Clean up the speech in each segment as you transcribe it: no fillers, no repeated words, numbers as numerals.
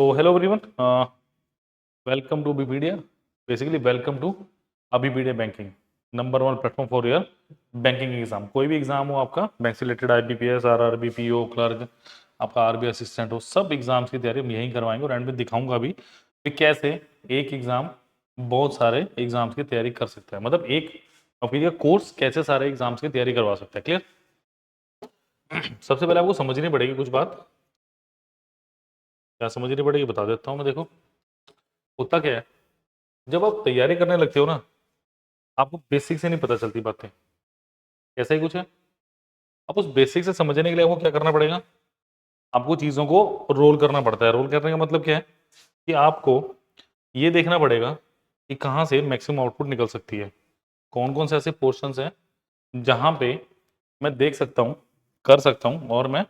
So hello everyone, welcome to Abipedia. Basically welcome to Abipedia Banking, number one platform for your banking exam. कोई भी exam हो आपका bank से related, IBPS, RRB, PO, clerk, आपका RBI assistant हो, सब exams की तैयारी हम यहीं करवाएंगे और एंड में दिखाऊंगा भी कि कैसे एक एग्जाम बहुत सारे एग्जाम्स की तैयारी कर सकता है। मतलब एक अपनी कोर्स कैसे सारे एग्जाम्स की तैयारी करवा सकता है। क्लियर? सबसे पहले आपको समझनी पड़ेगी कुछ बात। क्या समझनी पड़ेगी बता देता हूँ मैं। देखो, होता क्या है, जब आप तैयारी करने लगते हो ना, आपको बेसिक से नहीं पता चलती बातें। ऐसा ही कुछ है। अब उस बेसिक से समझने के लिए आपको क्या करना पड़ेगा, आपको चीजों को रोल करना पड़ता है। रोल करने का मतलब क्या है कि आपको ये देखना पड़ेगा कि कहाँ से मैक्सिमम आउटपुट निकल सकती है, कौन कौन से ऐसे पोर्शंस हैं जहां पे मैं देख सकता हूँ, कर सकता हूँ और मैं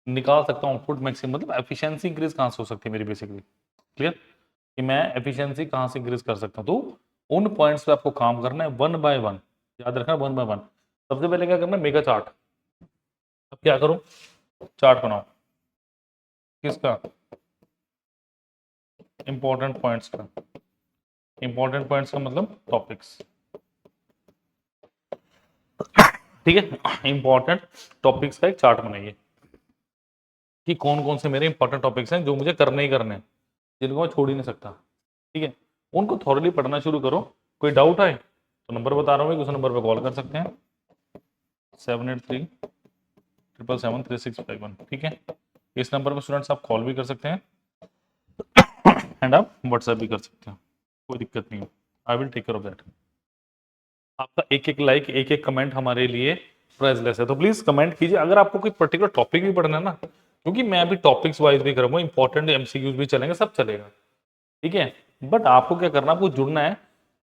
निकाल सकता हूँ आउटपुट मैक्सिमम। मतलब एफिशिएंसी इंक्रीज कहाँ से हो सकती है मेरी बेसिकली। क्लियर? कि मैं एफिशिएंसी कहाँ से इंक्रीज कर सकता हूँ। तो उन पॉइंट्स पे आपको काम करना है वन बाय वन। याद रखना, वन बाय वन। सबसे पहले क्या करना है, मेगा चार्ट। अब क्या करूं, चार्ट बनाओ। किसका? इंपॉर्टेंट पॉइंट्स का। इंपॉर्टेंट पॉइंट्स का मतलब टॉपिक्स। ठीक है, इंपॉर्टेंट टॉपिक्स का एक चार्ट बनाइए कि कौन कौन से मेरे इंपॉर्टेंट टॉपिक्स हैं जो मुझे करने ही करने हैं, जिनको मैं छोड़ ही नहीं सकता। ठीक है, उनको थॉरली पढ़ना शुरू करो। कोई डाउट आए तो नंबर बता रहा हूँ, उस नंबर पर कॉल कर सकते हैं, 7837773651। ठीक है, इस नंबर पर स्टूडेंट्स आप कॉल भी कर सकते हैं एंड आप व्हाट्सएप भी कर सकते हैं, कोई दिक्कत नहीं है। I will take care of that. आपका एक एक लाइक, एक एक कमेंट हमारे लिए प्राइसलेस है, तो प्लीज कमेंट कीजिए। अगर आपको कोई पर्टिकुलर टॉपिक भी पढ़ना है ना, क्योंकि मैं अभी टॉपिक्स वाइज भी करूंगा, इंपॉर्टेंट MCQs भी चलेंगे, सब चलेगा। ठीक है, बट आपको क्या करना, आपको जुड़ना है।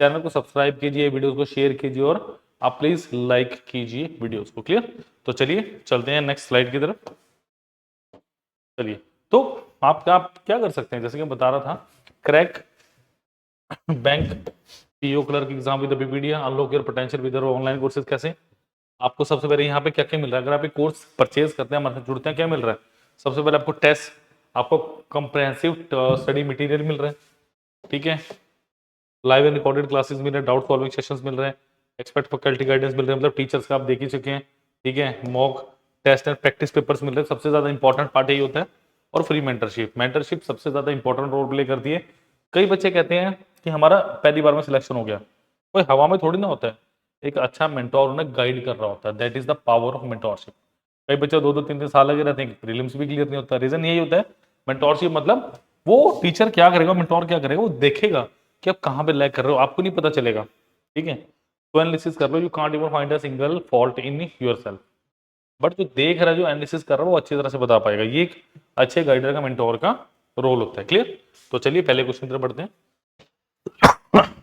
चैनल को सब्सक्राइब कीजिए, वीडियोस को शेयर कीजिए और आप प्लीज लाइक कीजिए वीडियोस को। क्लियर? तो चलिए चलते हैं नेक्स्ट स्लाइड की तरफ। चलिए, तो आप क्या कर सकते हैं, जैसे कि मैं बता रहा था, crack bank PO clerk exam with PPD, unlock your potential with online courses. कैसे? आपको सबसे पहले यहाँ पे क्या क्या मिल रहा है, अगर आप एक कोर्स परचेज करते हैं, हमारे साथ जुड़ते हैं, क्या मिल रहा है? सबसे पहले आपको टेस्ट, आपको कंप्रहेंसिव स्टडी मटेरियल मिल रहा है। ठीक है, लाइव एंड रिकॉर्डेड क्लासेस मिल रहे हैं, डाउट सॉल्विंग सेशंस मिल रहे हैं, एक्सपर्ट फैकल्टी गाइडेंस मिल रहे हैं, मतलब टीचर्स का आप देख ही चुके हैं। ठीक है, mock test and practice papers मिल रहे हैं, सबसे ज्यादा इंपॉर्टेंट पार्ट यही होता है। और फ्री मेंटरशिप। मेंटरशिप सबसे ज्यादा इंपॉर्टेंट रोल प्ले करती है। कई बच्चे कहते हैं कि हमारा पहली बार में सिलेक्शन हो गया, कोई हवा में थोड़ी ना होता है। एक अच्छा मेंटोर उन्हें गाइड कर रहा होता है, that is the power of mentorship. कई बच्चे 2-2 3-3 साल लगे रहते हैं, प्रीलिम्स भी क्लियर नहीं होता। रीजन यही होता है, मेंटोरशिप मतलब वो टीचर क्या करेगा, मेंटोर क्या करेगा, वो देखेगा कि आप कहाँ पे लैग कर रहे हो, आपको नहीं पता चलेगा। ठीक है, तो एनालिसिस कर लो, you can't even find a single fault in yourself. But जो देख रहा है, जो एनालिसिस कर रहा है, वो अच्छी तरह से बता पाएगा। ये एक अच्छे गाइडर का, मेंटोर का रोल होता है। क्लियर? तो चलिए पहले क्वेश्चन की तरफ बढ़ते हैं।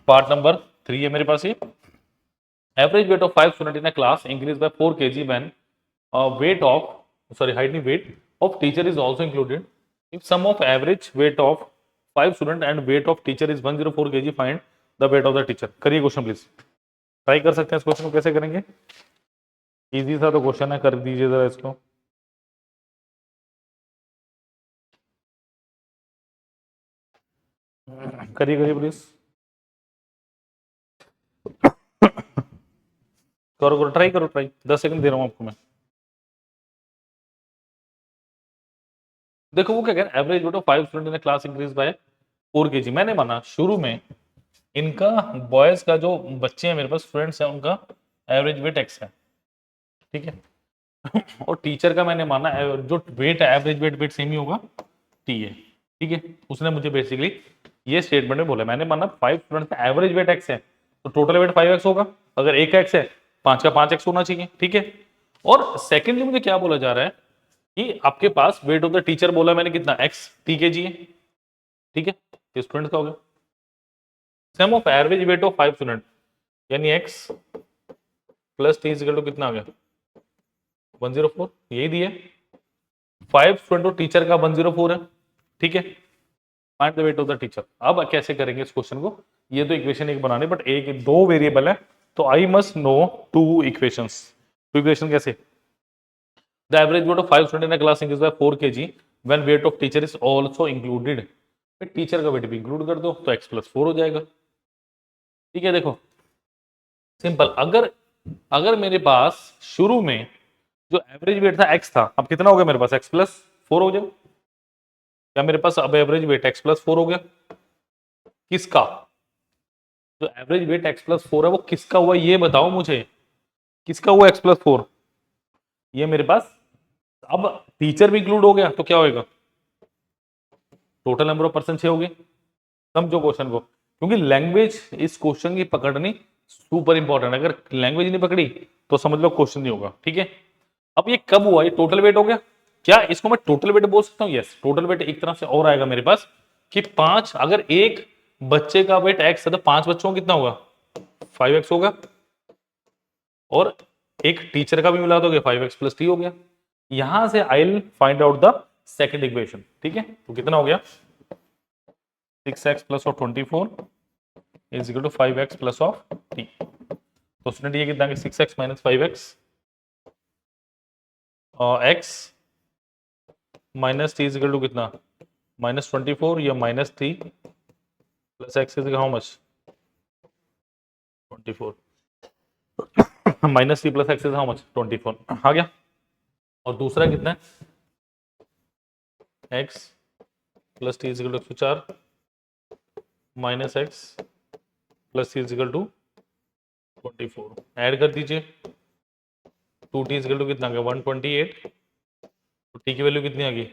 पार्ट नंबर 3 है मेरे पास ये। Average weight of 5 student in a class increase by 4 kg when weight of height weight of teacher is also included. If sum of average weight of 5 student and weight of teacher is 104 kg, find the weight of the teacher. करिए question please. Try कर सकते हैं इस question को, कैसे करेंगे? Easy सा तो क्वेश्चन है, कर दीजिए जरा इसको। करिए करिए प्लीज, करो करो, ट्राई करो, ट्राई। 10 सेकंड दे रहा हूँ आपको मैं। देखो वो क्या कह रहा है, average weight of 5 student in class increase by 4 kg। मैंने माना शुरू में इनका, बॉयज का जो बच्चे हैं मेरे पास, स्टूडेंट्स हैं, उनका एवरेज वेट x है। ठीक है, और टीचर का मैंने माना जो वेट है, एवरेज वेट सेम ही होगा, t है। ठीक है, उसने मुझे बेसिकली ये स्टेटमेंट में बोला, मैंने माना 5 स्टूडेंट्स का एवरेज वेट x है, तो टोटल वेट 5x होगा। अगर एक x है, 5 का 5x होना चाहिए। ठीक है, और सेकेंडली मुझे क्या बोला जा रहा है कि आपके पास वेट ऑफ द टीचर बोला मैंने कितना, x t kg है। ठीक है, ये स्टूडेंट का हो गया। Sum of average weight of 5 student, यानी x plus t equal to कितना आ गया, 104। यही दिए, 5 स्टूडेंट और टीचर का 104 है। ठीक है, find the weight of the teacher. अब कैसे करेंगे इस क्वेश्चन को, ये तो इक्वेशन एक बनाने, बट एक दो वेरिएबल है, तो आई मस्ट नो 2 इक्वेशंस। तो इक्वेशन कैसे, the average weight of 5 student in a class increase by 4 kg when weight of teacher is also included, teacher का वेट भी इंक्लूड कर दो तो x+4 हो जाएगा। ठीक है, देखो सिंपल। अगर अगर मेरे पास शुरू में जो एवरेज वेट था x था, अब कितना हो गया मेरे पास x+4 हो गया। क्या मेरे पास अब एवरेज वेट x+4 हो गया? किसका? जो एवरेज वेट x+4 है वो किसका हुआ ये बताओ मुझे, किसका हुआ x+4? ये मेरे पास अब टीचर भी इंक्लूड हो गया तो क्या होएगा, टोटल नंबर ऑफ पर्सन 6 हो गए। समझो क्वेश्चन को, क्योंकि लैंग्वेज इस क्वेश्चन की पकड़नी सुपर इंपॉर्टेंट। अगर लैंग्वेज नहीं पकड़ी तो समझ लो क्वेश्चन नहीं होगा। ठीक है, अब ये कब हुआ, ये टोटल वेट हो गया। क्या इसको मैं टोटल वेट बोल सकता हूँ? यस, टोटल वेट एक तरफ से और आएगा मेरे पास कि 5, अगर एक बच्चे का वेट x है तो 5 बच्चों का कितना होगा, 5x होगा। और एक टीचर का भी मिला दोगे 5x+t हो गया। यहां से I will find out the second equation. ठीक है, तो कितना हो गया, 6x plus of 24 is equal to 5x plus of t। तो स्टूडेंट ये कितना, 6x minus 5x x minus t is equal to कितना, -24 या -3 plus x is how much, 24 minus t plus x is how much, 24 आ गया। और दूसरा कितना है, x plus t is equal to 104 minus x plus t is equal to 24। Add कर दीजिए, 2t इज इक्वल टू कितना आ गया, 128। तो t की वैल्यू कितनी आ गई,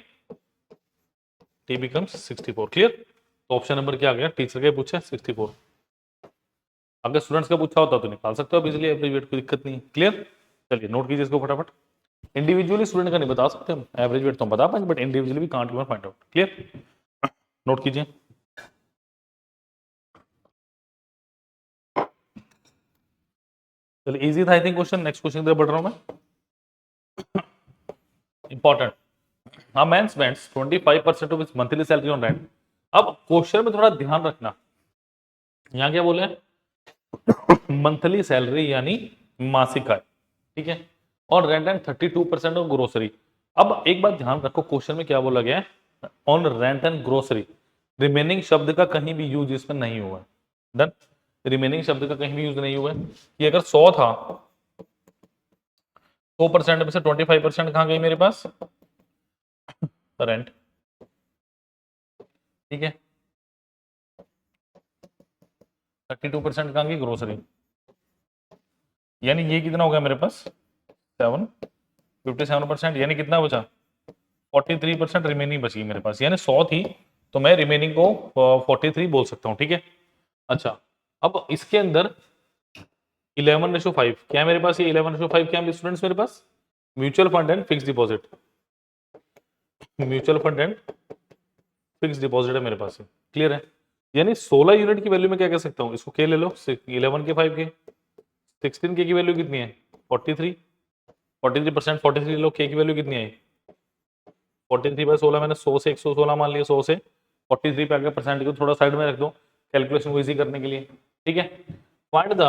t बिकम्स 64। क्लियर? तो ऑप्शन नंबर क्या आ गया, टीचर का पूछा 64। अगर स्टूडेंट्स का पूछा होता तो निकाल सकते हो इजीली एवरेज वेट, कोई दिक्कत नहीं। क्लियर? चलिए नोट कीजिए इसको फटाफट। इंडिविजुअली स्टूडेंट का नहीं बता सकते हम, एवरेज वेट तो हम बता पाएंगे बट इंडिविजुअली भी कांट यूं फाइंड आउट। क्लियर? नोट कीजिए। चलिए इजी था I think question. Next question की तरफ बढ़ रहा हूं मैं। इंपॉर्टेंट, हाँ man spends 25% of his monthly salary on rent. अब क्वेश्चन में थोड़ा ध्यान रखना, यहाँ क्या बोले, मंथली सैलरी यानी मासिक आय। ठीक है, और रेंट एंड 32% ऑफ ग्रोसरी। अब एक बात ध्यान रखो, क्वेश्चन में क्या बोला गया है, on rent and grocery. Remaining शब्द का कहीं भी यूज इसमें नहीं हुआ है। डन, रिमेनिंग शब्द का कहीं भी यूज नहीं हुआ है। कि अगर 100 था, 100% में से 25% कहां गई मेरे पास, रेंट। ठीक है, 32% कहां गई, ग्रोसरी। यानी ये कितना हो गया मेरे पास, 57%। यानी कितना बचा, 43% रिमेनिंग बची मेरे पास। यानी 100 थी तो मैं रिमेनिंग को 43 बोल सकता हूँ। ठीक है, अच्छा अब इसके अंदर 11:5 क्या है मेरे पास, ये 11:5 क्या है स्टूडेंट्स मेरे पास, mutual fund and fix deposit. Mutual fund and fix deposit है मेरे पास। क्लियर है? यानी 16 यूनिट की वैल्यू में क्या कह सकता हूँ, इसको के ले लो, 11 के 5 के, 16 के की वैल्यू कितनी है, 43, 43%, 43 ले लो, के की वैल्यू कितनी आई, 43/16। मैंने 100 से 116 मान लिया, 100 से 43 पे आगे परसेंट को थोड़ा साइड में रख दो कैलकुलेशन को इजी करने के लिए। ठीक है, find the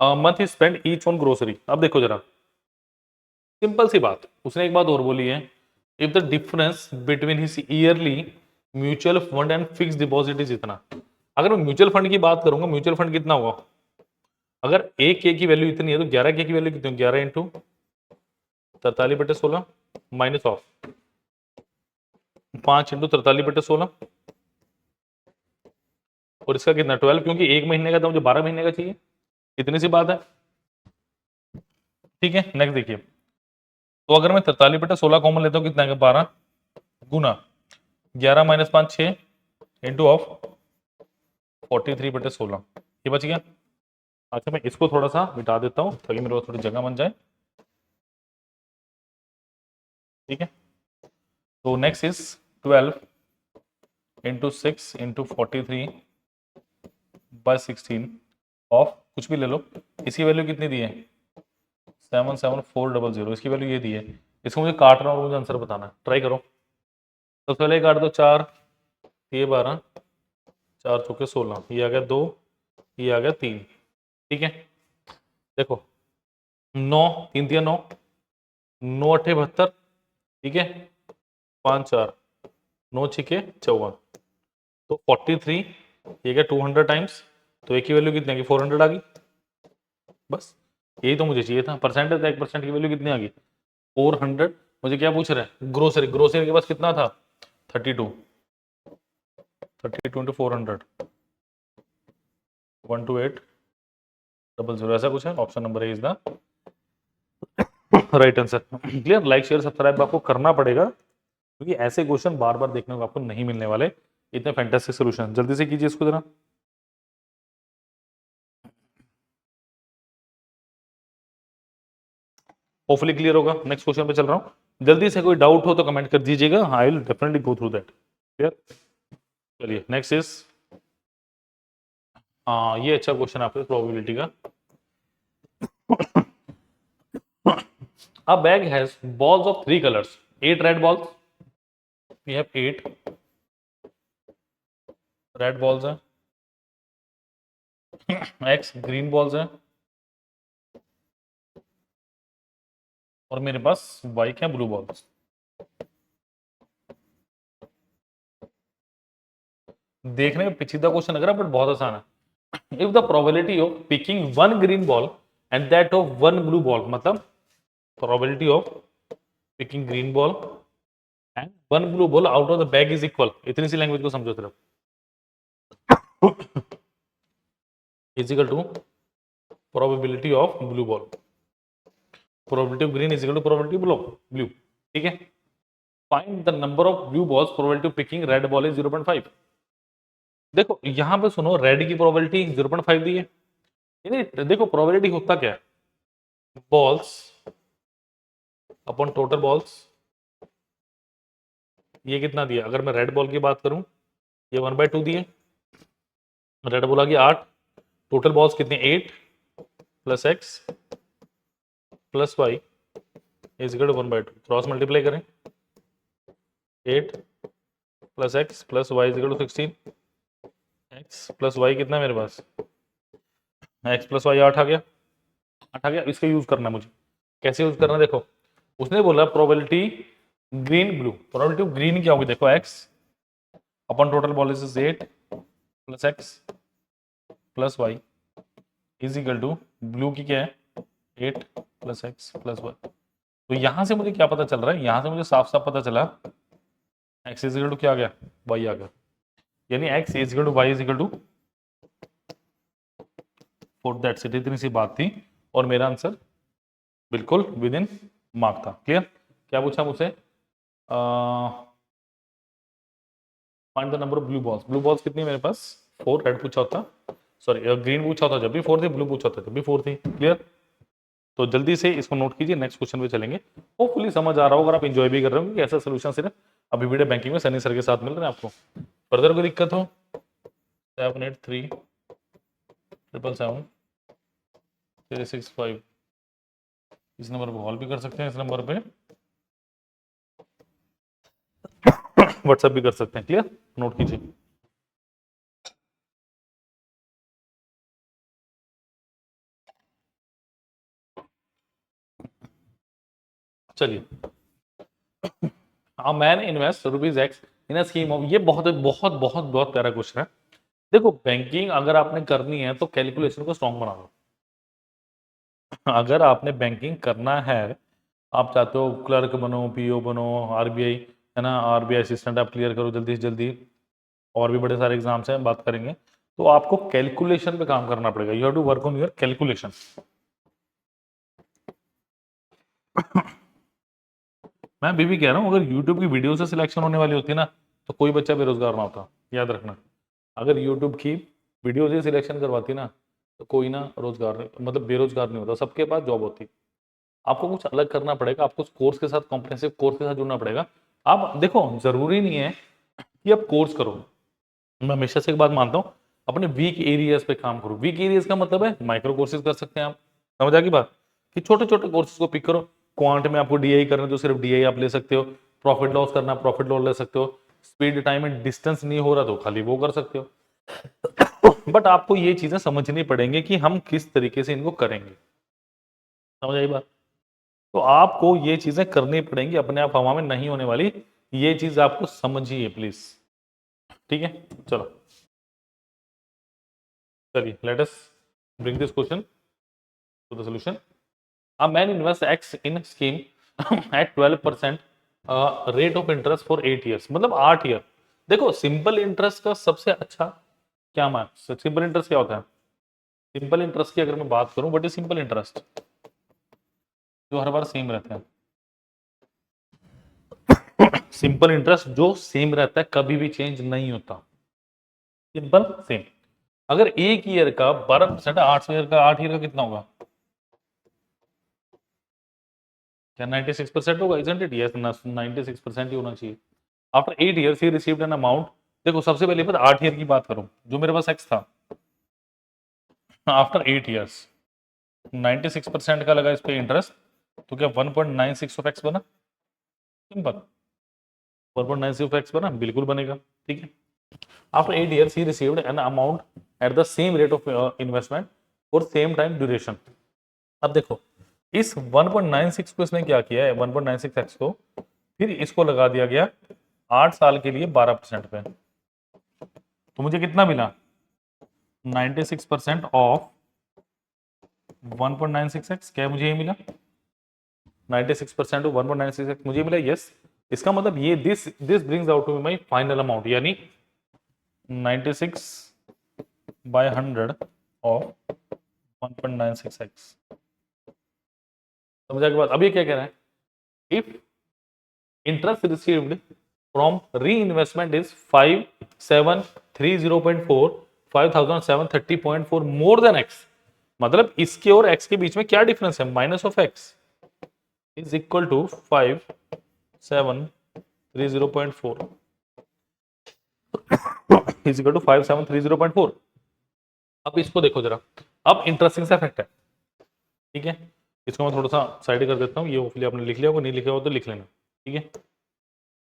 month he spend each on grocery. अब देखो जरा, सिंपल सी बात, उसने एक बात और बोली है, if the difference between his yearly mutual fund and fix deposit is इतना। अगर मैं म्यूचुअल फंड की बात करूंगा, म्यूचुअल फंड कितना होगा, अगर एक के की वैल्यू इतनी है तो 11 के की वैल्यू कितनी, 11 इंटू 43/16 माइनस ऑफ 5 इंटू 43/16 और इसका कितना 12, क्योंकि एक महीने का था मुझे 12 महीने का चाहिए। इतनी सी बात है। ठीक है, नेक्स्ट देखिए, तो अगर मैं 43/16 कॉमन लेता हूँ कितना है, 12 गुना 11 माइनस 5 6 इंटू ऑफ 43/16, ये बच गया। अच्छा मैं इसको थोड़ा सा मिटा देता हूँ ताकि मेरे पास थोड़ी जगह बन जाए। ठीक है, तो next is 12 into 6 into 43/16 of कुछ भी ले लो। इसकी वैल्यू कितनी दी है, 77400। इसकी वैल्यू ये दी है। इसको मुझे काटना और मुझे आंसर बताना है, ट्राई करो। तो पहले काट दो, 4 ये 12, 4 चौके 16, ये आ गया 2, ये आ गया 3। ठीक है, देखो 9 3 3 9, 9 8 72। ठीक है, 5 4 9 छिके 54, तो 43, ये क्या 200 टाइम्स, तो एक की वैल्यू कितनी आ गई 400 आ गई। बस यही तो मुझे चाहिए था, परसेंटेज 1% की वैल्यू कितनी आ गई 400। मुझे क्या पूछ रहा है, ग्रोसरी, ग्रोसरी के पास कितना था 32, 32 इंटू 400 12800, ऐसा कुछ है। Option number A is the right answer. Clear, like share subscribe आपको करना पड़ेगा, क्योंकि ऐसे क्वेश्चन बार बार देखने को आपको नहीं मिलने वाले, इतने फैंटास्टिक सॉल्यूशन। जल्दी से कीजिए इसको जरा। होपफुली क्लियर होगा। नेक्स्ट क्वेश्चन पे चल रहा हूं, जल्दी से कोई डाउट हो तो कमेंट कर दीजिएगा, I will definitely go through that. Clear, चलिए नेक्स्ट इज, ये अच्छा क्वेश्चन आपके प्रोबेबिलिटी का। A bag has balls of 3 colors, 8 red balls, we have 8 red balls हैं, x green balls हैं, और मेरे पास y क्या ब्लू बॉल्स। देखने में पेचीदा क्वेश्चन लग रहा है बट बहुत आसान है। If the probability of picking one green ball and that of one blue ball, मतलब probability of picking green ball and one blue ball out of the bag is equal, इतनी सी language को समझो सिर्फ, is equal to probability of blue ball, probability of green is equal to probability blue. ठीक है, find the number of blue balls, probability of picking red ball is 0.5। देखो यहां पे सुनो, रेड की प्रोबेबिलिटी 0.5 दी है, यानी देखो प्रोबेबिलिटी होता क्या है, बॉल्स अपॉन टोटल बॉल्स, ये कितना दिया, अगर मैं रेड बॉल की बात करूं ये 1/2 दिए, रेड बॉल आ गया 8, टोटल बॉल्स कितने 8 plus x plus y is equal to 1/2, cross multiply करें 8 plus x plus y is equal to 16, x plus y कितना है मेरे पास, एक्स प्लस वाई 8 आ गया, 8 आ गया। इसका यूज करना है मुझे, कैसे यूज करना है देखो, उसने बोला probability green blue, probability of green क्या होगी देखो, x upon total ball is 8 plus x plus y is equal to blue की क्या है 8 प्लस एक्स प्लस वाई। तो यहां से मुझे क्या पता चल रहा है, यहां से मुझे साफ साफ पता चला एक्स इज इक्वल टू क्या आ गया, वाई आ गया, यानी x is equal to y is equal to 4, that's it, इतनी सी बात थी और मेरा आंसर बिल्कुल विद इन मार्क था। क्लियर, क्या पूछा मुझसे, find the number of blue balls, blue balls कितनी मेरे पास 4, रेड पूछा होता, सॉरी ग्रीन पूछा होता जब भी 4 थी, ब्लू पूछा होता जब भी 4 थी। क्लियर, तो जल्दी से इसको नोट कीजिए, नेक्स्ट क्वेश्चन पे चलेंगे। होपफुली समझ आ रहा होगा, आप एंजॉय भी कर रहे हो, क्योंकि ऐसा सोल्यूशन सिर्फ अभी वीडियो बैंकिंग में सनी सर के साथ मिल रहे हैं आपको। फर्दर कोई दिक्कत हो 783777365, इस नंबर पर कॉल भी कर सकते हैं, इस नंबर पे व्हाट्सएप भी कर सकते हैं। क्लियर, नोट कीजिए। चलिए, a man invest rupees x in a scheme of, ये बहुत बहुत बहुत बहुत प्यारा क्वेश्चन है। देखो बैंकिंग अगर आपने करनी है तो कैलकुलेशन को स्ट्रॉन्ग बना दो, अगर आपने बैंकिंग करना है, आप चाहते हो क्लर्क बनो, पीओ बनो, आरबीआई है ना, आरबीआई असिस्टेंट आप क्लियर करो जल्दी से जल्दी, और भी बड़े सारे एग्जाम्स हैं, बात करेंगे, तो आपको कैलकुलेशन पे काम करना पड़ेगा, you have to work on your calculation. मैं अभी भी कह रहा हूँ, अगर यूट्यूब की वीडियो से सिलेक्शन होने वाली होती ना तो कोई बच्चा बेरोजगार ना होता, याद रखना। अगर यूट्यूब की वीडियो से सिलेक्शन करवाती ना तो कोई ना रोजगार मतलब बेरोजगार नहीं होता, सबके पास जॉब होती। आपको कुछ अलग करना पड़ेगा, आपको कोर्स के साथ, कॉम्प्रिहेंसिव कोर्स के साथ जुड़ना पड़ेगा। आप देखो जरूरी नहीं है कि आप कोर्स करो, मैं हमेशा से एक बात मानता हूँ, अपने वीक एरियाज पे काम करो। वीक एरियाज का मतलब है माइक्रो कोर्सेज कर सकते हैं आप, समझ आ गई बात, कि छोटे छोटे कोर्सेज को पिक करो। क्वांट में आपको डीआई करना है तो सिर्फ डीआई आप ले सकते हो, प्रॉफिट लॉस करना प्रॉफिट लॉस ले सकते हो, स्पीड टाइम एंड डिस्टेंस नहीं हो रहा तो खाली वो कर सकते हो। बट आपको ये चीजें समझनी पड़ेंगी कि हम किस तरीके से इनको करेंगे, समझ आई बात। तो आपको ये चीजें करनी पड़ेंगी, अपने आप हवा में नहीं होने वाली ये चीज आपको समझिए प्लीज, ठीक है। चलो चलिए, let us bring this question to the solution. A man invest x in scheme at 12% rate of interest for 8 years, मतलब 8 ईयर। देखो सिंपल इंटरेस्ट का सबसे अच्छा क्या मान, सिंपल इंटरेस्ट क्या होता है? सिंपल इंटरेस्ट की अगर मैं बात करूं, व्हाट इज सिंपल इंटरेस्ट? जो हर बार सेम रहता है। सिंपल इंटरेस्ट जो सेम रहता है, कभी भी चेंज नहीं होता, सिंपल सेम। अगर एक ईयर का 12% है, 8 ईयर का, 8 ईयर का कितना होगा? क्या 96% होगा? Isn't it? यस, 96% ही होना चाहिए। After 8 years he received an amount. देखो सबसे पहले बात 8 ईयर की बात करूं, जो मेरे पास एक्स था, आफ्टर 8 ईयर्स 96% का लगा इस पे इंटरेस्ट, तो क्या 1.96 ऑफ एक्स बना? सिंपल। 1.96 ऑफ एक्स बना, बिल्कुल बनेगा, ठीक है। After 8 years he received an amount at the same rate of investment for same time duration. अब देखो इस 1.96 को इसने क्या किया है, 1.96 एक्स को, फिर इसको लगा दिया गया 8 साल के लिए 12% पे, तो मुझे कितना मिला? 96% ऑफ 1.96 एक्स, क्या मुझे ये मिला? 96% ऑफ 1.96 एक्स मुझे मिला, यस। इसका मतलब ये this this brings out to my final amount, यानी 96 बाय 100 ऑफ 1.96 एक्स। समझा के बाद अब ये क्या कह रहा है? If interest received from reinvestment is 5730.4 5730.4 more than x, मतलब इसके और x के बीच में क्या डिफरेंस है? Minus of x is equal to 5730.4 is equal to 5730.4। अब इसको देखो जरा, अब इंटरेस्टिंग सा फैक्ट है, ठीक है। इसको मैं थोड़ा सा साइड कर देता हूँ, ये होपफुली आपने लिख लिया होगा, नहीं लिखा हो तो लिख लेना, ठीक है।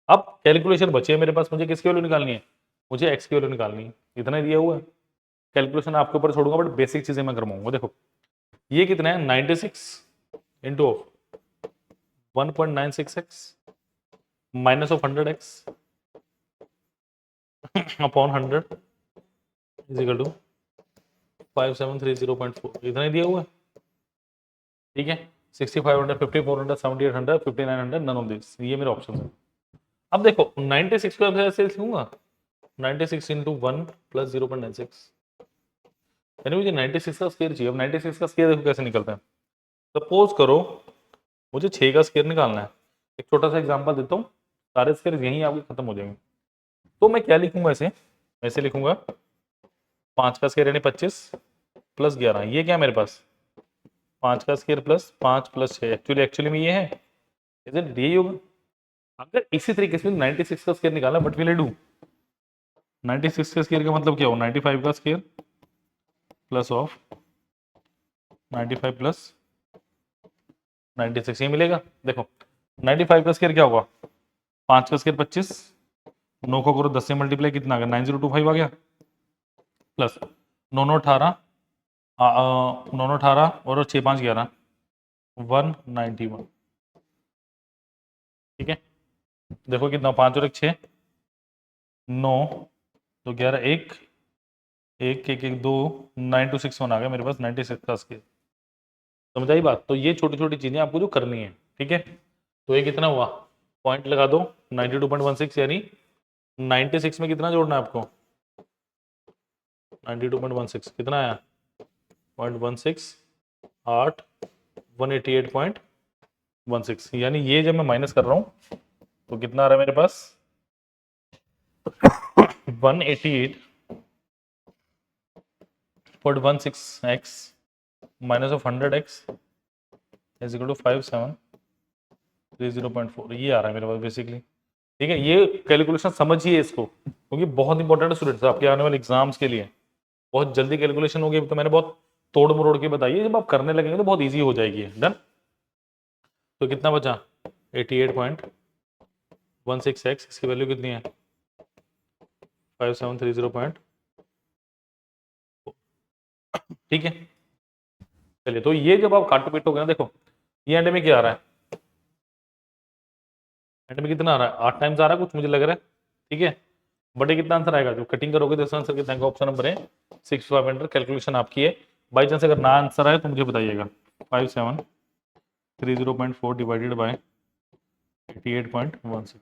अब कैलकुलेशन बची है मेरे पास, मुझे किसकी वैल्यू निकालनी है? मुझे एक्स की वैल्यू निकालनी है, इतना ही दिया हुआ है। कैलकुलेशन आपके ऊपर छोड़ूंगा, बट बेसिक चीजें मैं करवाऊंगा। देखो ये कितना है? 96 into 1.96x minus of 100x upon 100 is equal to 5730.4, इतना ही दिया हुआ है, ठीक है। 6500, 5400, 7800, 5900, नन ऑफ दिस, ये मेरे ऑप्शन है। अब देखो 96 को ऐसे लिखूंगा, 96 इंटू 1 प्लस 0.96, यानी मुझे 96 का स्क्वायर चाहिए। अब 96 का स्क्वायर देखो कैसे निकलता है। सपोज करो मुझे 6 का स्क्वायर निकालना है, एक छोटा सा एग्जांपल देता हूँ, सारे स्क्वायर यहीं आपके खत्म हो जाएंगे। तो मैं क्या लिखूंगा ऐसे, ऐसे लिखूंगा 5 का स्क्वायर यानी 25 प्लस 11, ये क्या है मेरे पास? 5 का स्क्वायर प्लस 5 प्लस 6, एक्चुअली में ये है, इज इट? यही होगा। अगर इसी तरीके से 96 का स्क्वायर निकालना, बट विल आई डू 96 का स्क्वायर का मतलब क्या हो? 95 का स्क्वायर प्लस ऑफ 95 प्लस 96, ये मिलेगा। देखो 95 का स्क्वायर क्या होगा? 5 का स्क्वायर 25, 9 को करो 10 से मल्टीप्लाई, कितना आ गया? 9025 आ गया, प्लस 9 9 18, 9 9 18 और 6 5 11, 191, ठीक है। देखो कितना, 5 और 1 6, 9 तो 11, 1 1 1 1 2, 9261 आ गया मेरे पास 96 का स्क्वायर। समझ आई बात? तो ये छोटी छोटी चीजें आपको जो करनी है, ठीक है। तो ये कितना हुआ? पॉइंट लगा दो, 92.16, यानी 96 में कितना जोड़ना है आपको? 92.16 कितना आया? 0.16 8 188.16, यानी ये जब मैं माइनस कर रहा हूँ तो कितना आ रहा है मेरे पास? 188.16x minus of 100x is equal to 5730.4, ये आ रहा है मेरे पास बेसिकली, ठीक है। ये कैलकुलेशन समझिए इसको, क्योंकि बहुत इंपॉर्टेंट है स्टूडेंट्स आपके आने वाले एग्जाम्स के लिए। बहुत जल्दी कैलकुलेशन होगी, तो मैंने बहुत तोड़ मरोड़ के बताई है, जब आप करने लगेंगे तो बहुत इजी हो जाएगी। डन। तो कितना बचा? 88.16x, इसकी वैल्यू कितनी है? 5730. ठीक है, चलिए। तो ये जब आप काटो पीटोगे ना, देखो ये एंड में क्या आ रहा है? एंड में कितना आ रहा है, 8 टाइम्स आ रहा है कुछ मुझे लग रहा है, ठीक है। बट ये कितना आंसर आएगा, जो कटिंग करोगे तो इसका आंसर कितना आएगा, ऑप्शन नंबर है 6500। कैलकुलेशन आपकी है, बाई चांस अगर ना आंसर आए तो मुझे बताइएगा। 5730.4 डिवाइडेड बाय 88.16,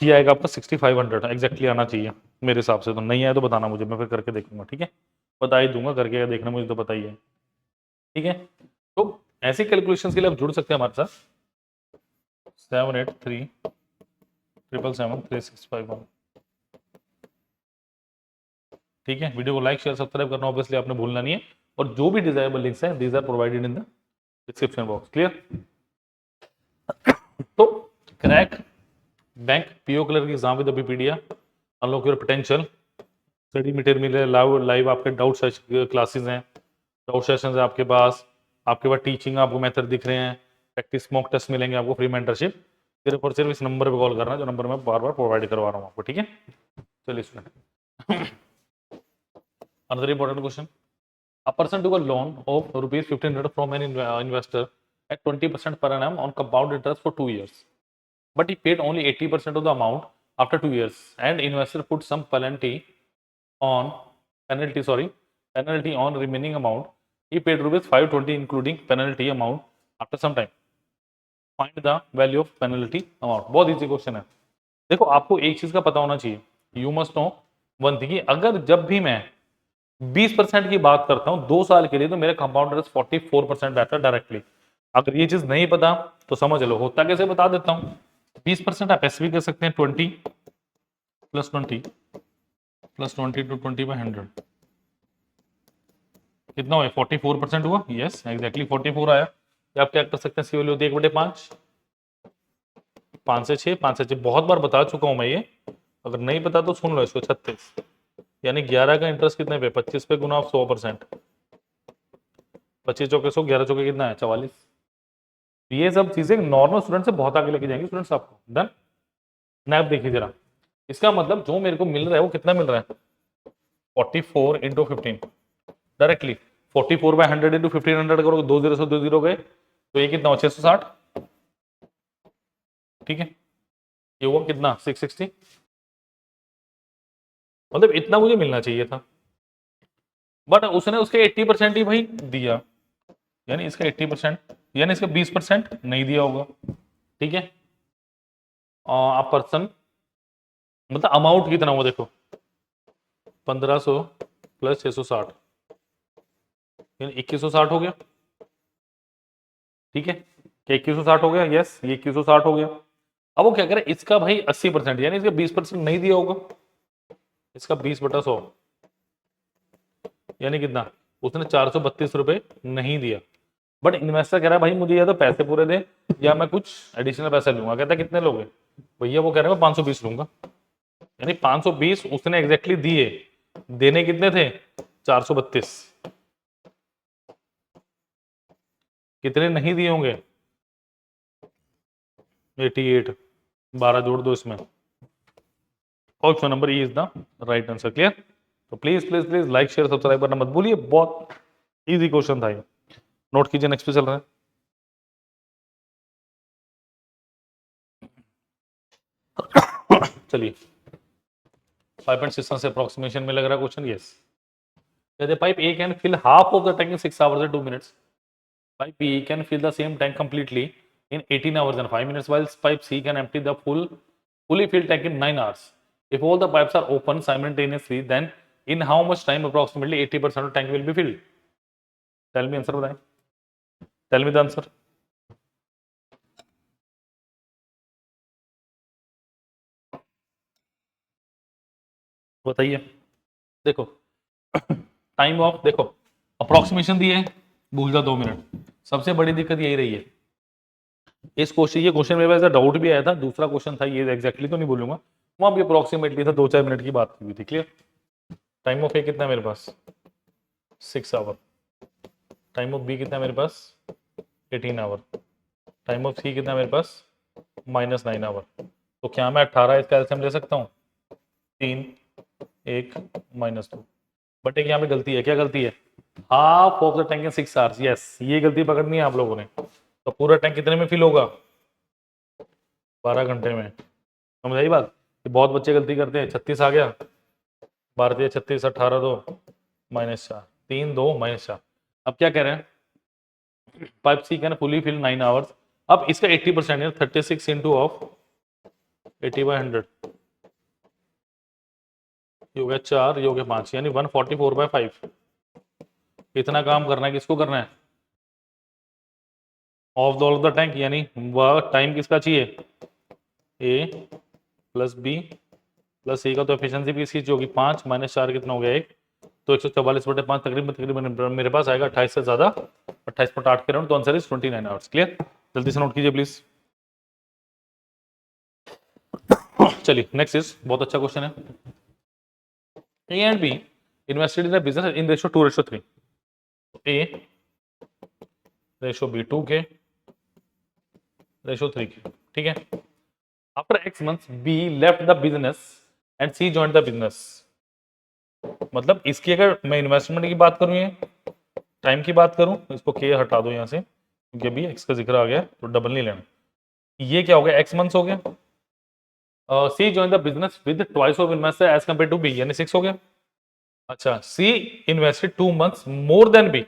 ये आएगा आपका 6500 एग्जैक्टली आना चाहिए मेरे हिसाब से। तो नहीं आया तो बताना मुझे, मैं फिर करके देखूंगा, ठीक है। बता ही दूंगा करके, देखना मुझे तो पता ही है, ठीक है। तो ऐसे कैलकुलेशंस के लिए आप जुड़ सकते हैं हमारे साथ। 7837773651, ठीक है। वीडियो को लाइक शेयर सब्सक्राइब करना ऑब्वियसली आपने भूलना नहीं है, और जो भी डिजायरेबल लिंक्स हैं these are provided in the description box, clear. तो क्रैक बैंक पीओ क्लर्क की exam with BPedia, unlock your potential, study material live आपके डाउट क्लासेस हैं, डाउट सेशंस है आपके पास टीचिंग आपको मेथड दिख रहे हैं, प्रैक्टिस मॉक टेस्ट मिलेंगे आपको, फ्री मेंटरशिप। सिर्फ और सिर्फ इस नंबर पे कॉल करना है जो नंबर मैं बार बार प्रोवाइड करवा रहा हूँ आपको, ठीक है। चलिए student, another important question. A person took a loan of rupees 1500 from an investor at 20% per annum on compound interest for 2 years, but he paid only 80% of the amount after 2 years, and investor put some on penalty on remaining amount. He paid rupees 520 including penalty amount after some time. Find the value of penalty amount. बहुत easy question है। देखो आपको एक चीज का पता होना चाहिए, you must know one thing, अगर जब भी मैं 20% की बात करता हूं 2 साल के लिए, तो मेरे कंपाउंड इंटरेस्ट 44% रहता है डायरेक्टली। अगर ये चीज नहीं पता तो समझ लो, होता कैसे बता देता हूं। 20% आप ऐसे भी कर सकते हैं, 20 प्लस 20 प्लस 20 टू 20/100 कितना हुआ, 44% हुआ। यस एग्जैक्टली 44 आया। या आप क्या कर सकते हैं, सी वैल्यू होती है 1/5, 5 से 6, 5 से 6 बहुत बार बता चुका हूं मैं ये, अगर नहीं पता तो सुन लो इसको। 36 यानी 11 का इंटरेस्ट कितने पे, 25 पे गुना 100%, 25 चौके 100, 11 चौके कितना है 44। ये सब चीजें नॉर्मल स्टूडेंट से बहुत आगे लेके जाएंगे स्टूडेंट्स आपको। डन। स्नैप देखिए जरा, इसका मतलब जो मेरे को मिल रहा है वो कितना मिल रहा है, 44 इंटू 15 डायरेक्टली। 44/100 इंटू 1500 करोगे, 2 0 से 2 0 गए, तो ये कितना हो 660, ठीक है। ये हुआ कितना 660, मतलब इतना मुझे मिलना चाहिए था, बट उसने उसके 80% ही भाई दिया, यानी इसका 80%, यानी इसका 20% नहीं दिया होगा, ठीक है। आप पर्सन मतलब अमाउंट कितना हुआ देखो, 1500 प्लस 660 यानी 2160 हो गया, ठीक है। क्या 2160 हो गया, यस ये 2160 हो गया। अब वो क्या करे, इसका भाई 80% यानी इसका 20% नहीं दिया होगा, इसका 20/100 यानी कितना, उसने 432 रुपए नहीं दिया। बट इन्वेस्टर कह रहा है भाई मुझे या तो पैसे पूरे दे या मैं कुछ एडिशनल पैसे लूंगा। कहता है कितने लोगे भैया, वो कह रहे हैं मैं 520 लूंगा, यानी 520 उसने एग्जैक्टली दिए, देने कितने थे 432, कितने नहीं दिए होंगे 88, 12 जोड़ दो इसमें। Option number E is the right answer, clear. तो please please please like share subscribe करना मत भूलिए, बहुत इजी क्वेश्चन था ये, नोट कीजिए। नेक्स्ट पे चल रहा है। चलिए 5.6 से अप्रोक्सीमेशन में लग रहा है क्वेश्चन, यस। कहते pipe A can fill half of the tank in 6 hours and 2 minutes. Pipe B can fill the same tank completely in 18 hours and 5 minutes, while pipe C can empty the fully filled tank in 9 hours. If all the pipes are open simultaneously, then in how much time approximately 80% of tank will be filled? Tell me answer बताएं, tell me the answer. बताइए। देखो time of, देखो approximation दिए, भूल जा 2 minute. सबसे बड़ी दिक्कत यही रही है इस क्वेश्चन, ये क्वेश्चन मेरे पास डाउट भी आया था, दूसरा क्वेश्चन था ये, एग्जैक्टली तो नहीं बोलूंगा, वहां भी अप्रोक्सीमेटली था, 2-4 मिनट की बात हुई थी, क्लियर। टाइम ऑफ ए कितना है मेरे पास 6 आवर, टाइम ऑफ बी कितना है मेरे पास 18 आवर, टाइम ऑफ सी कितना है मेरे पास -9 आवर। तो क्या मैं 18 इसका एलसीएम ले सकता हूँ, 3 1 -2। बट एक यहाँ पे गलती है, क्या गलती है, half of the tank in 6 hours, yes ये गलती पकड़नी है आप लोगों ने। तो पूरा टैंक कितने में फिल होगा, 12 घंटे में। समझ आई बात? कि बहुत बच्चे गलती करते हैं, 36 आ गया, 12 36 18 2 -4 3 2 -4। अब क्या कह रहे हैं, pipe C can fully fill 9 hours. अब इसका 80% है, 36 इंटू ऑफ 80/100, ये हो गया 4, ये हो गया 5, यानी 144/5। इतना काम करना है, किसको करना है, of the all the tank, यानी वह टाइम किसका चाहिए, ए प्लस बी प्लस सी का। तो एफिशिएंसी भी इसकी होगी 5 -4 कितना हो गया 1, तो 144/5 तकरीबन तकरीबन मेरे पास आएगा 28 से ज्यादा, 28.8 के राउंड। तो आंसर इज 29 आवर्स। क्लियर? जल्दी से नोट कीजिए प्लीज। चलिए नेक्स्ट इज, बहुत अच्छा क्वेश्चन है। A and B invested in the business in ratio 2:3। A ratio B 2 के रेशियो 3 के, ठीक है। After x months B left the business and C joined the business. मतलब इसकी अगर मैं इन्वेस्टमेंट की बात करूं, ये टाइम की बात करूं, तो इसको के हटा दो यहां से, क्योंकि अभी एक्स का जिक्र आ गया तो डबल नहीं लेना। ये क्या हो गया, एक्स मंथ्स हो गया। C join the business with twice of investor as compare to B, यानी 6 हो गया। अच्छा, C invested 2 months more than B,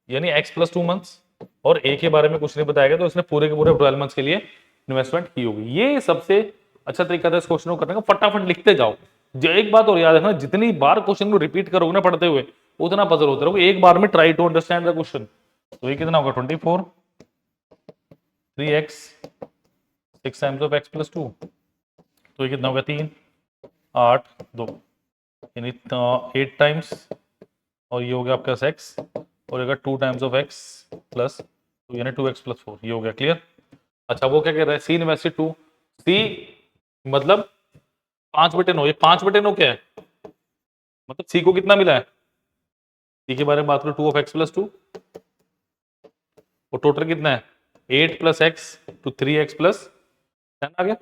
यानी एक्स प्लस 2 मंथ्स, और ए के बारे में कुछ नहीं बताया गया, तो इसने पूरे के पूरे 12 मंथ्स के लिए इन्वेस्टमेंट की होगी। ये सबसे अच्छा तरीका था इस क्वेश्चन को करने का, फटाफट लिखते जाओ। जो एक बात और याद रखना, जितनी बार क्वेश्चन को रिपीट करोगे ना पढ़ते हुए, उतना पजल होता रहोगे। एक बार में try to understand the question. तो ये कितना होगा, 24 3x 6 times of x plus 2, तो ये कितना होगा 3 8 2, यानी 8 टाइम्स, और ये हो गया आपका x, और ये 2 टाइम्स ऑफ x प्लस 2, यानी 2x प्लस 4, ये हो गया। क्लियर? अच्छा, वो क्या कह रहा है, सी इन्वेस्टेड 2, सी मतलब 5/9, ये 5/9 क्या है, मतलब सी को कितना मिला है, सी के बारे में बात करो, 2 ऑफ x प्लस 2, और टोटल कितना है 8 plus x to 3x plus 10 आ गया,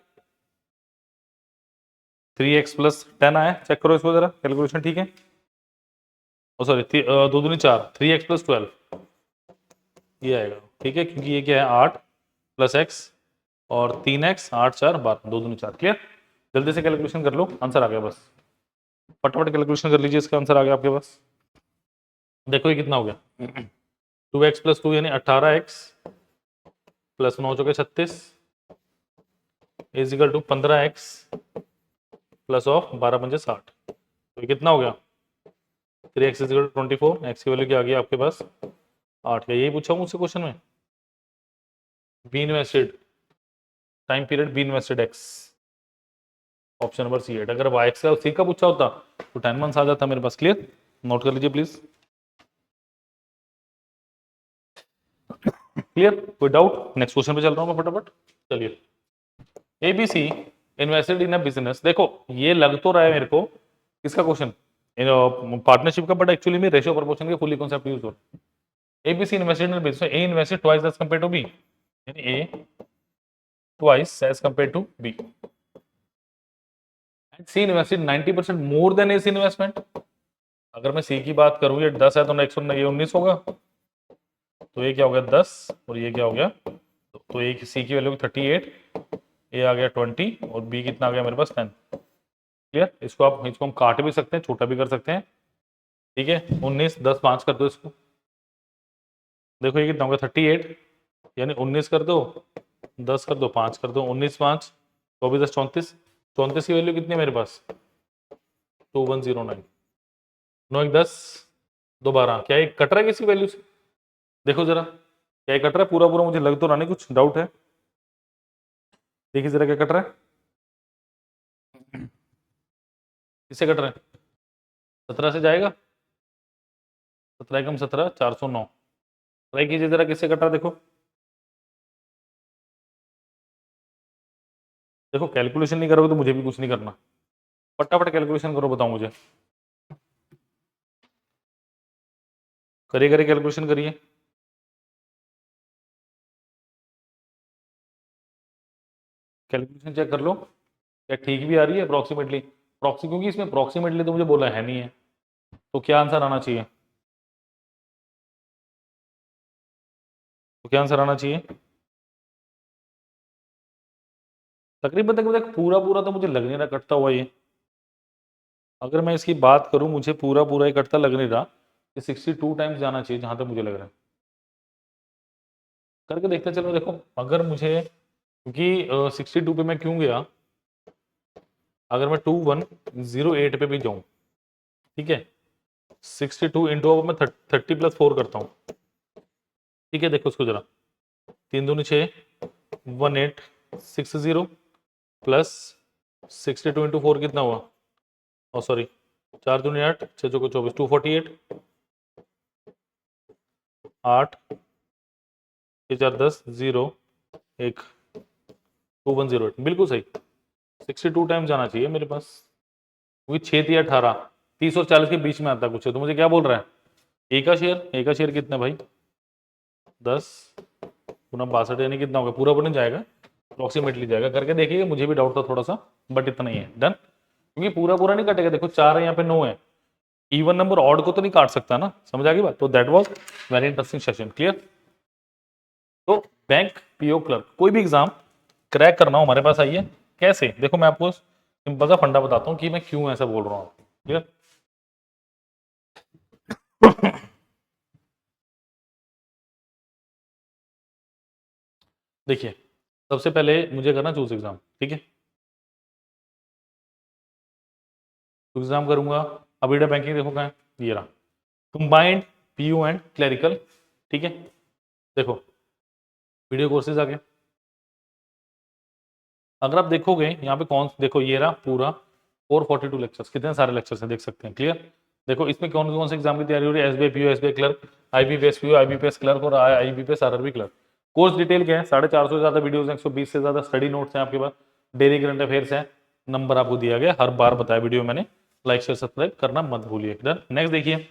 3x प्लस 10 आया। चेक करो इसको जरा, कैलकुलेशन ठीक है। ओ सॉरी, 2 दूनी 4, 3x प्लस 12 ये आएगा, ठीक है, क्योंकि ये क्या है 8 प्लस एक्स और 3x 8 4 12, 2 दूनी 4। क्लियर? जल्दी से कैलकुलेशन कर लो, आंसर आ गया, बस फटाफट कैलकुलेशन कर लीजिए, इसका आंसर आ गया आपके पास। देखो ये कितना हो गया, 2x प्लस 2 यानी 18x प्लस 9 चौके 36 is equal to 15x plus of 12 पंजे 60, तो ये कितना हो गया 3x is equal to 24। X की वैल्यू क्या आ गई आपके पास 8 का। यही पूछा मुझसे क्वेश्चन में, B invested time period B invested x, option number C 8। अगर वाई एक्स का सी का पूछा होता तो 10 मंथ्स आ जाता मेरे पास। क्लियर? नोट कर लीजिए प्लीज। क्लियर? कोई डाउट? नेक्स्ट क्वेश्चन पे चल रहा हूँ मैं फटाफट। चलिए, ABC invested in a business. देखो ये लग तो रहा है मेरे को किसका क्वेश्चन, पार्टनरशिप का, बट एक्चुअली में रेशियो प्रोपोर्शन के फुली कॉन्सेप्ट यूज हो रहा है। ABC invested in business, A invested twice as compare to B, यानी A twice as compare to B, and C invested 90% more then S investment. अगर मैं सी की बात करूं, ये 10 है तो नेक्स्ट ये 19 होगा, तो ये क्या हो गया 10, और ये क्या हो गया, तो ए सी की वैल्यू 38, ए आ गया 20, और बी कितना आ गया मेरे पास 10। क्लियर? इसको हम काट भी सकते हैं, छोटा भी कर सकते हैं, ठीक है। 19 10 5 कर दो इसको, देखो ये कितना होगा 38, यानी 19 कर दो, 10 कर दो, 5 कर दो, 19 5 24 10 34, 34 की वैल्यू कितनी है मेरे पास 2109, 9 1 10 2 12। क्या ये कट रहा है किसी वैल्यू से, देखो जरा, क्या ये कट रहा है पूरा पूरा, मुझे लग तो रहा नहीं, कुछ डाउट है, देखिए जरा क्या कट रहा है, किससे कट रहा है, 17 से जाएगा, 17 कम 17 409, ट्राई कीजिए जरा किससे कट रहा है, देखो देखो, कैलकुलेशन नहीं करोगे तो मुझे भी कुछ नहीं करना, फटाफट कैलकुलेशन करो, बताओ मुझे, करिए करिए कैलकुलेशन करिए। कैलकुलेशन चेक कर लो क्या ठीक भी आ रही है अप्रोक्सीमेटली, क्योंकि इसमें अप्रोक्सीमेटली तो मुझे बोला है नहीं है, तो क्या आंसर आना चाहिए, तो क्या आंसर आना चाहिए, तकरीबन तकरीबन पूरा पूरा तो मुझे लग नहीं रहा कटता हुआ ये। अगर मैं इसकी बात करूं, मुझे पूरा पूरा ही कटता लग नहीं रहा। ये 62 टाइम्स जाना चाहिए जहां तक मुझे लग रहा है। करके देखते चलो। देखो अगर मुझे, क्योंकि 62 पे मैं क्यों गया, अगर मैं 2108 पे भी जाऊं, ठीक है, 62 इंटू अब मैं 30+4 करता हूँ, ठीक है। देखो उसको जरा, 3×2 = 6, 1860 प्लस 62 × 4 कितना हुआ, ओ सॉरी 4×8, 6×4 = 24, 248, 8, 6×4 = 10, 0, 1, 2108, बिल्कुल सही। 62 टाइम्स जाना चाहिए मेरे पास, क्योंकि 6 × 18, 30 और 40 के बीच में आता कुछ है। तो मुझे क्या बोल रहा है, ए का शेयर कितना भाई, 10 गुना 62, यानी कितना होगा, पूरा बन जाएगा, अप्रोक्सीमेटली जाएगा। करके देखिए, मुझे भी डाउट था थोड़ा सा, बट इतना ही है। डन, क्योंकि पूरा पूरा नहीं कटेगा। देखो 4 है यहाँ पे, 9 है, इवन नंबर ऑड को तो नहीं काट सकता ना, समझ आ गई बात। तो that was very interesting session, clear. तो बैंक पीओ क्लर्क, कोई भी एग्जाम क्रैक करना हो हमारे पास आइए। कैसे, देखो मैं आपको सिंपल सा फंडा बताता हूँ कि मैं क्यों ऐसा बोल रहा हूँ, क्लियर। देखिए सबसे पहले मुझे करना चूज एग्जाम, ठीक है। एग्जाम करूंगा, अभी बैंकिंग देखो कहाँ है, ये रहा, कंबाइंड पीयू एंड क्लरिकल, ठीक है। देखो वीडियो कोर्सेज आ गए। अगर आप देखोगे यहाँ पे कौन, देखो ये रहा पूरा 442 लेक्चर्स, कितने सारे लेक्चर्स हैं देख सकते हैं, क्लियर। देखो इसमें कौन कौन से एग्जाम की तैयारी हो रही है, SBI PO, SBI clerk, IBPS PO, IBPS clerk और IBPS RRB clerk. Course detail क्या है, 450 से ज्यादा वीडियोस हैं, 120 से ज्यादा स्टडी नोट्स हैं आपके पास, डेली करंट अफेयर्स है, नंबर आपको दिया गया, हर बार बताया वीडियो मैंने। लाइक शेयर सब्सक्राइब करना मत भूलिए। डन, नेक्स्ट देखिए,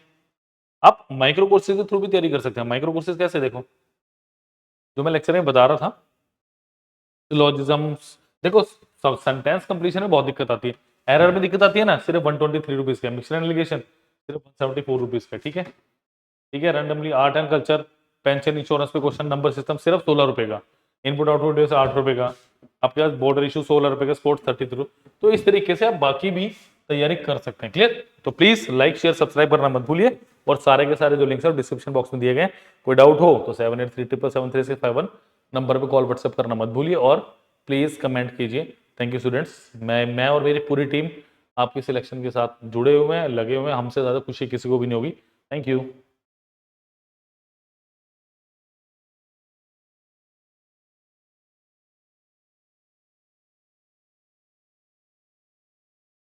आप माइक्रो कोर्सेज के थ्रू भी तैयारी कर सकते हैं। माइक्रो कोर्सेज कैसे, देखो जो मैं लेक्चर में बता रहा था, सिलोजिज्म्स, देखो सेंटेंस कंप्लीशन में बहुत दिक्कत आती है, एरर में दिक्कत आती है ना, सिर्फ 123 रुपीज का, मिक्सर एंड एलिगेशन सिर्फ 174 रुपीज का, ठीक है। ठीक है, randomly art and culture, pension insurance पे क्वेश्चन, नंबर सिस्टम सिर्फ 16 रुपए का, इनपुट आउटपुट से 8 रुपए का, आपके पास बॉर्डर इशू 16 रुपए का, स्पोर्ट्स 33। तो इस तरीके से आप बाकी भी तैयारी कर सकते हैं, क्लियर। तो प्लीज लाइक शेयर सब्सक्राइब करना मत भूलिए, और सारे के सारे जो लिंक्स है डिस्क्रिप्शन बॉक्स में दिए गए। कोई डाउट हो तो 7837773651 नंबर पे कॉल व्हाट्सएप करना मत भूलिए, और प्लीज कमेंट कीजिए। थैंक यू स्टूडेंट्स, मैं और मेरी पूरी टीम आपकी सिलेक्शन के साथ जुड़े हुए हैं, लगे हुए हैं, हमसे ज्यादा खुशी किसी को भी नहीं होगी। Thank you.